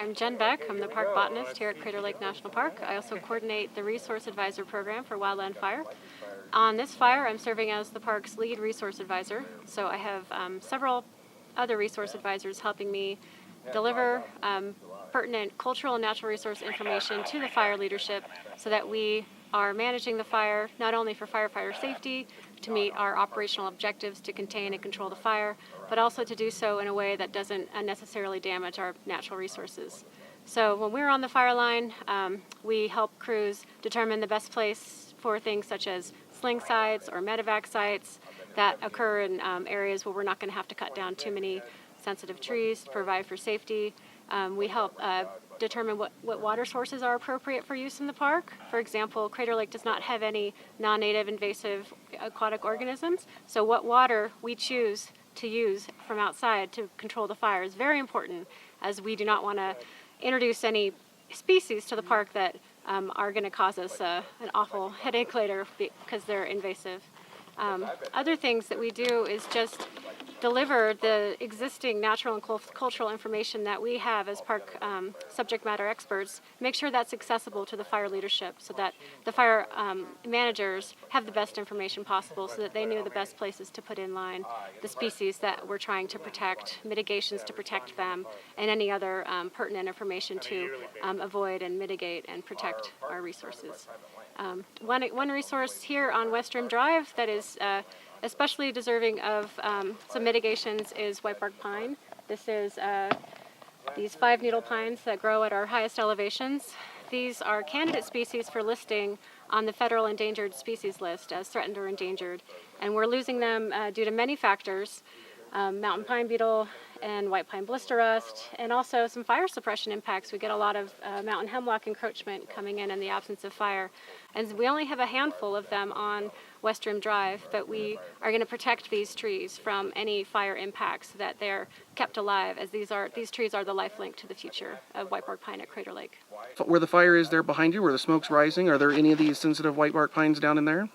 I'm Jen Beck. I'm the park botanist here at Crater Lake National Park. I also coordinate the Resource Advisor program for wildland fire. On this fire, I'm serving as the park's lead resource advisor. So I have several other resource advisors helping me deliver pertinent cultural and natural resource information to the fire leadership so that we are managing the fire not only for firefighter safety, to meet our operational objectives to contain and control the fire, but also to do so in a way that doesn't unnecessarily damage our natural resources. So when we're on the fire line, we help crews determine the best place for things such as sling sites or medevac sites that occur in areas where we're not going to have to cut down too many sensitive trees to provide for safety. We help determine what water sources are appropriate for use in the park. For example, Crater Lake does not have any non-native invasive aquatic organisms, so what water we choose to use from outside to control the fire is very important, as we do not want to introduce any species to the park that are going to cause us an awful headache later because they're invasive. Other things that we do is just deliver the existing natural and cultural information that we have as park subject matter experts, make sure that's accessible to the fire leadership so that the fire managers have the best information possible so that they know the best places to put in line the species that we're trying to protect, mitigations to protect them, and any other pertinent information to avoid and mitigate and protect our resources. One resource here on West Rim Drive that is especially deserving of some mitigations is whitebark pine. This is these 5-needle pines that grow at our highest elevations. These are candidate species for listing on the federal endangered species list as threatened or endangered, and we're losing them due to many factors. Mountain pine beetle and white pine blister rust, and also some fire suppression impacts. We get a lot of mountain hemlock encroachment coming in the absence of fire. And we only have a handful of them on West Rim Drive, but we are going to protect these trees from any fire impacts so that they're kept alive, as these trees are the lifelink to the future of whitebark pine at Crater Lake. Where the fire is there behind you, where the smoke's rising, are there any of these sensitive whitebark pines down in there?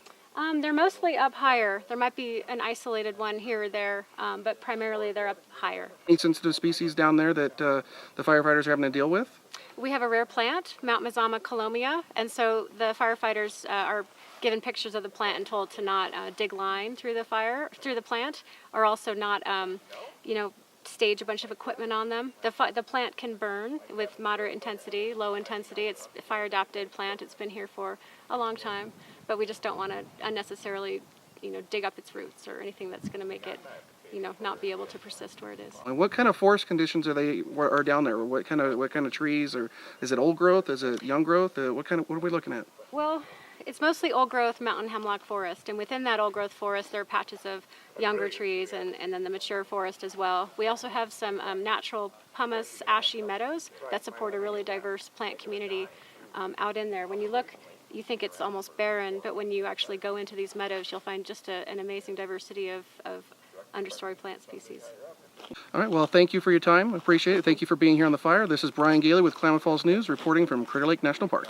They're mostly up higher. There might be an isolated one here or there, but primarily they're up higher. Any sensitive species down there that the firefighters are having to deal with? We have a rare plant, Mount Mazama colomia, and so the firefighters are given pictures of the plant and told to not dig line through the plant, or also not, stage a bunch of equipment on them. The plant can burn with moderate intensity, low intensity. It's a fire-adapted plant. It's been here for a long time, but we just don't want to unnecessarily, dig up its roots or anything that's going to make it, not be able to persist where it is. And what kind of forest conditions are down there? What kind of trees, or is it old growth? Is it young growth? What are we looking at? Well, it's mostly old growth mountain hemlock forest, and within that old growth forest there are patches of younger trees and then the mature forest as well. We also have some natural pumice ashy meadows that support a really diverse plant community out in there. When you look, you think it's almost barren, but when you actually go into these meadows, you'll find just an amazing diversity of understory plant species. All right, well, thank you for your time. I appreciate it. Thank you for being here on the fire. This is Brian Gailey with Klamath Falls News reporting from Crater Lake National Park.